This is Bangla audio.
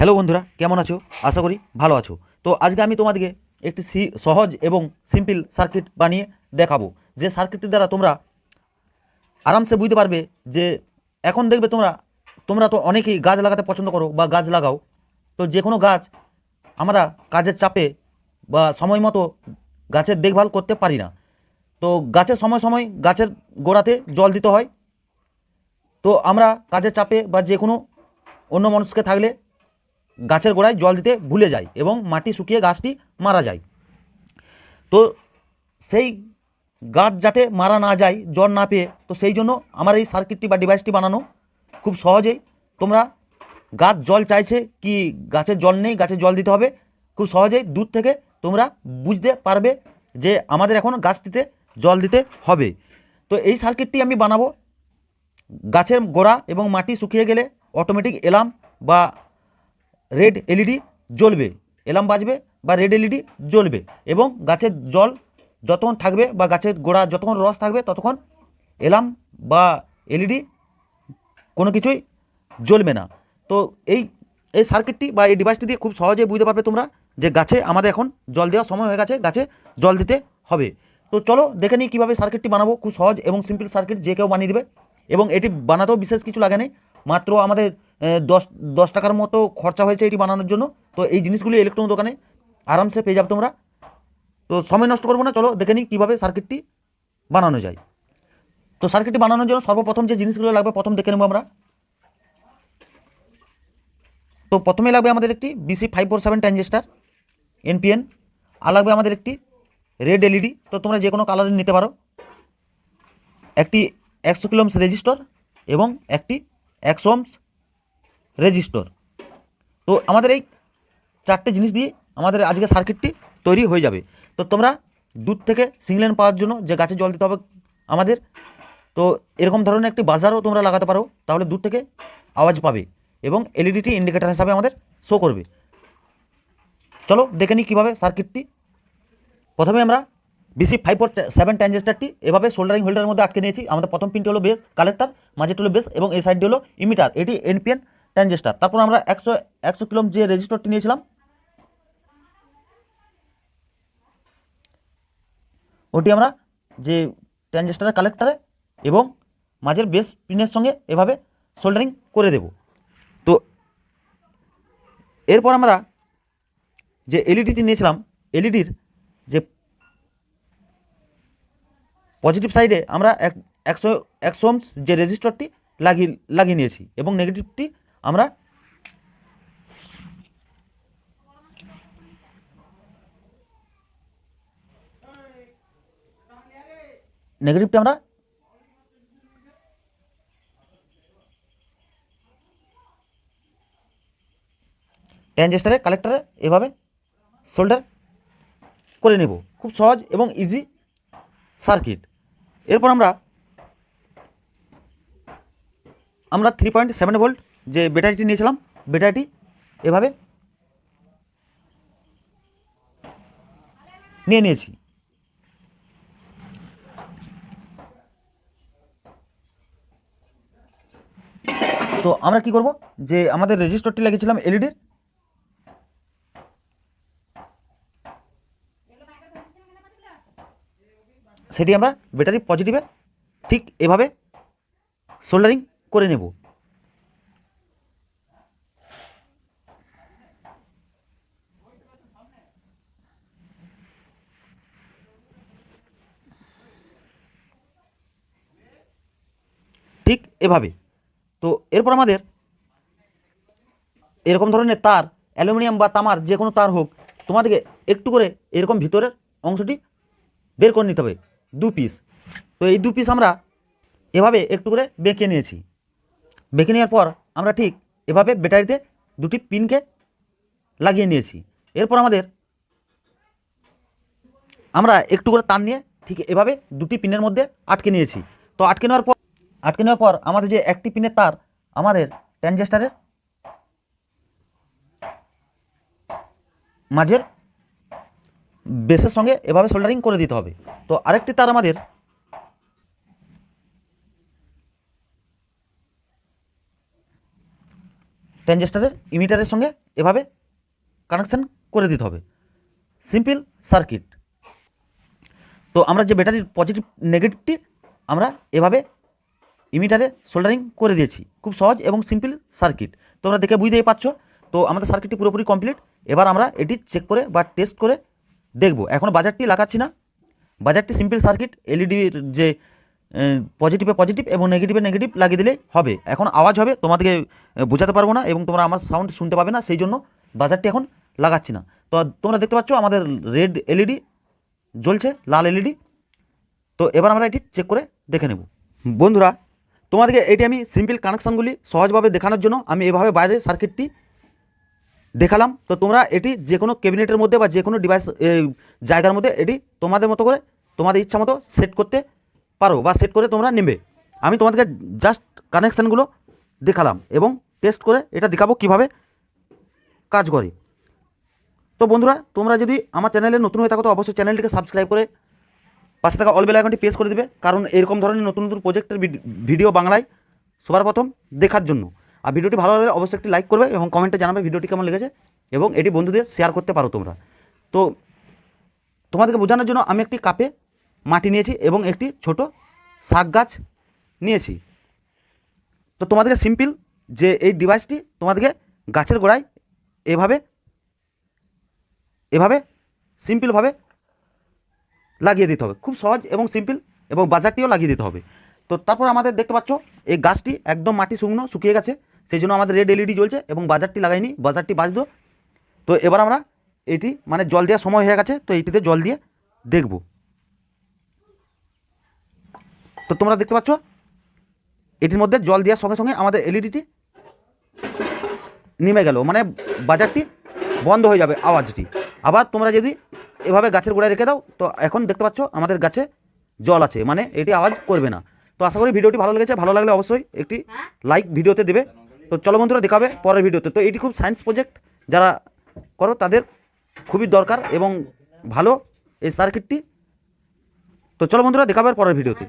হ্যালো বন্ধুরা, কেমন আছো? আশা করি ভালো আছো। তো আজকে আমি তোমাদেরকে একটি সহজ এবং সিম্পল সার্কিট বানিয়ে দেখাবো, যে সার্কিটটির দ্বারা তোমরা আরামসে বুঝতে পারবে যে এখন দেখবে তোমরা তোমরা তো অনেকেই গাছ লাগাতে পছন্দ করো বা গাছ লাগাও। তো যে কোনো গাছ আমরা কাজের চাপে বা সময় মতো গাছের দেখভাল করতে পারি না। তো গাছের সময় সময় গাছের গোড়াতে জল দিতে হয়। তো আমরা কাজের চাপে বা যে কোনো অন্য মানুষকে থাকলে গাছের গোড়ায় জল দিতে ভুলে যায় এবং মাটি শুকিয়ে গাছটি মারা যায়। তো সেই গাছ যাতে মারা না যায় জল না পেয়ে, তো সেই জন্য আমার এই সার্কিটটি বা ডিভাইসটি বানানো। খুব সহজেই তোমরা গাছ জল চাইছে কি গাছের জল নেই, গাছে জল দিতে হবে, খুব সহজেই দূর থেকে তোমরা বুঝতে পারবে যে আমাদের এখন গাছটিতে জল দিতে হবে। তো এই সার্কিটটি আমি বানাবো। গাছের গোড়া এবং মাটি শুকিয়ে গেলে অটোমেটিক অ্যালার্ম বা রেড এলইডি জ্বলবে, অ্যালার্ম বাজবে বা রেড এলইডি জ্বলবে, এবং গাছের জল যতক্ষণ থাকবে বা গাছের গোড়া যতক্ষণ রস থাকবে ততক্ষণ অ্যালার্ম বা এলইডি কোনো কিছুই জ্বলবে না। তো এই এই সার্কিটটি বা এই ডিভাইসটি দিয়ে খুব সহজেই বুঝতে পারবে তোমরা যে গাছে আমাদের এখন জল দেওয়ার সময় হয়ে গেছে, গাছে জল দিতে হবে। তো চলো দেখে নিই কীভাবে সার্কিটটি বানাবো। খুব সহজ এবং সিম্পল সার্কিট, যে কেউ বানিয়ে দেবে, এবং এটি বানাতেও বিশেষ কিছু লাগে নেই। মাত্র আমাদের 10 টাকার মতো খরচা হয়েছে এটি বানানোর জন্য। তো এই জিনিসগুলি ইলেকট্রনিক দোকানে আরামসে পেয়ে যাবে তোমরা। তো সময় নষ্ট করবো না, চলো দেখে নিই কীভাবে সার্কিটটি বানানো যায়। তো সার্কিটটি বানানোর জন্য সর্বপ্রথম যে জিনিসগুলো লাগবে প্রথম দেখে নেবো আমরা। তো প্রথমে লাগবে আমাদের একটি BC547 ট্রানজিস্টার NPN, আর লাগবে আমাদের একটি রেড এলইডি। তো তোমরা যে কোনো কালারের নিতে পারো। একটি 100 কিলো ওহমস রেজিস্টর এবং একটি 100 ওহমস রেজিস্টর। তো আমাদের এই চারটে জিনিস দিয়ে আমাদের আজকে সার্কিটটি তৈরি হয়ে যাবে। তো তোমরা দূর থেকে সিগন্যাল পাওয়ার জন্য যে গাছে জল দিতে হবে আমাদের, তো এরকম ধরনের একটি বাজারও তোমরা লাগাতে পারো, তাহলে দূর থেকে আওয়াজ পাবে এবং এলইডিটি ইন্ডিকেটার হিসাবে আমাদের শো করবে। চলো দেখে নিই কীভাবে সার্কিটটি। প্রথমে আমরা BC547 ট্রানজিস্টারটি এভাবে সোল্ডারিং হোল্ডারের মধ্যে আটকে নিয়েছি। আমাদের প্রথম পিনটি হলো বেস কালেক্টর, মাঝেরটি হলো বেস এবং এই সাইডটি হলো ইমিটার, এটি NPN ট্রানজিস্টার। তারপর আমরা 100 কিলো ওহম যে রেজিস্টরটি নিয়েছিলাম ওটি আমরা যে ট্রানজিস্টারের কালেক্টরে এবং মাঝের বেস পিনের সঙ্গে এভাবে সোল্ডারিং করে দেব। তো এরপর আমরা যে এলইডিটি নিয়েছিলাম, এলইডির যে পজিটিভ সাইডে আমরা 100 ওহমস যে রেজিস্টরটি লাগিয়ে নিয়েছি এবং নেগেটিভটি আমরা ট্রানজিস্টারের কালেক্টরে এভাবে সোল্ডার করে নেব। খুব সহজ এবং ইজি সার্কিট। এরপর আমরা 3.7 ভোল্ট যে ব্যাটারিটি নিয়েছিলাম, ব্যাটারিটি এভাবে নিয়ে নিয়েছি। তো আমরা কি করব, যে আমাদের রেজিস্টরটি লাগিয়েছিলাম এলইডির, সেটি আমরা ব্যাটারি পজিটিভে ঠিক এভাবে সোল্ডারিং করে নেব। ঠিক এভাবে। তো এরপর আমাদের এরকম ধরনের তার, অ্যালুমিনিয়াম বা তামার যে কোনো তার হোক, তোমাদেরকে একটু করে এরকম ভিতরের অংশটি বের করে নিতে হবে, 2 পিস। তো এই 2 পিস আমরা এভাবে একটু করে বেঁকে নিয়েছি। বেঁকে নেওয়ার পর আমরা ঠিক এভাবে ব্যাটারিতে দুটি পিনকে লাগিয়ে নিয়েছি। এরপর আমরা একটু করে তার নিয়ে ঠিক এভাবে দুটি পিনের মধ্যে আটকে নিয়েছি। তো আটকে নেওয়ার পর আমাদের যে একটি পিনের তার আমাদের ট্রানজিস্টারের মাঝের বেসের সঙ্গে এভাবে সোল্ডারিং করে দিতে হবে। তো আরেকটি তার আমাদের ট্রানজিস্টারের ইমিটারের সঙ্গে এভাবে কানেকশান করে দিতে হবে, সিম্পল সার্কিট। তো আমরা যে ব্যাটারির পজিটিভ নেগেটিভটি আমরা এভাবে ইমিটারে সোল্ডারিং করে দিয়েছি, খুব সহজ এবং সিম্পল সার্কিট, তোমরা দেখে বুঝতেই পারছো। তো আমাদের সার্কিটটি পুরোপুরি কমপ্লিট। এবার আমরা এটি চেক করে বা টেস্ট করে দেখব। এখন বাজারটি লাগাচ্ছি না, বাজারটি সিম্পল সার্কিট, এলইডির যে পজিটিভে পজিটিভ এবং নেগেটিভে নেগেটিভ লাগিয়ে দিলেই হবে। এখন আওয়াজ হবে, তোমাদেরকে বোঝাতে পারবো না এবং তোমরা আমার সাউন্ড শুনতে পাবে না, সেই জন্য বাজারটি এখন লাগাচ্ছি না। তো তোমরা দেখতে পাচ্ছ আমাদের রেড এলইডি জ্বলছে, লাল এলইডি। তো এবার আমরা এটি চেক করে দেখে নেব। বন্ধুরা, তোমাদেরকে এটি আমি সিম্পল কানেকশানগুলি সহজভাবে দেখানোর জন্য আমি এভাবে বাইরে সার্কিটটি দেখালাম। তো তোমরা এটি যে কোনো ক্যাবিনেটের মধ্যে বা যে কোনো ডিভাইস জায়গার মধ্যে এটি তোমাদের মতো করে তোমাদের ইচ্ছা মতো সেট করতে পারো বা সেট করে তোমরা নেবে। আমি তোমাদেরকে জাস্ট কানেকশানগুলো দেখালাম এবং টেস্ট করে এটা দেখাবো কীভাবে কাজ করে। তো বন্ধুরা, তোমরা যদি আমার চ্যানেলে নতুন হয়ে থাকো তো অবশ্যই চ্যানেলটিকে সাবস্ক্রাইব করে পাশে থাকা অল বেল আইকনটি প্রেস করে দেবে, কারণ এরকম ধরনের নতুন নতুন প্রজেক্টের ভিডিও বাংলায় সবার প্রথম দেখার জন্য। আর ভিডিওটি ভালো লাগলে অবশ্যই একটি লাইক করবে এবং কমেন্টে জানাবে ভিডিওটি কেমন লেগেছে এবং এটি বন্ধুদের শেয়ার করতে পারো তোমরা। তো তোমাদেরকে বোঝানোর জন্য আমি একটি কাপে মাটি নিয়েছি এবং একটি ছোট শাক গাছ নিয়েছি। তো তোমাদেরকে সিম্পল যে এই ডিভাইসটি তোমাদেরকে গাছের গোড়ায় এভাবে সিম্পলভাবে লাগিয়ে দিতে হবে, খুব সহজ এবং সিম্পল, এবং বাজারটিও লাগিয়ে দিতে হবে। তো তারপর আমাদের দেখতে পাচ্ছ এই গাছটি একদম মাটি শুকিয়ে গেছে, সেই জন্য আমাদের রেড এলইডি জ্বলছে এবং বাজারটি লাগাইনি, বাজারটি বাজতো। তো এবার আমরা এটি মানে জল দেওয়ার সময় হয়ে গেছে, তো এইটিতে জল দিয়ে দেখব। তো তোমরা দেখতে পাচ্ছ এটির মধ্যে জল দেওয়ার সঙ্গে সঙ্গে আমাদের এলইডিটি নেমে গেল, মানে বাজারটি বন্ধ হয়ে যাবে আওয়াজটি। আবার তোমরা যদি এভাবে গাছের গোড়ায় রেখে দাও তো এখন দেখতে পাচ্ছ আমাদের গাছে জল আছে, মানে এটি আওয়াজ করবে না। তো আশা করি ভিডিওটি ভালো লেগেছে, ভালো লাগলে অবশ্যই একটি লাইক ভিডিওতে দেবে। তো চলো বন্ধুরা, দেখাবে পরের ভিডিওতে। তো এটি খুব সায়েন্স প্রজেক্ট, যারা করো তাদের খুবই দরকার এবং ভালো এই সার্কিটটি। তো চলো বন্ধুরা, দেখাবে পরের ভিডিওতে।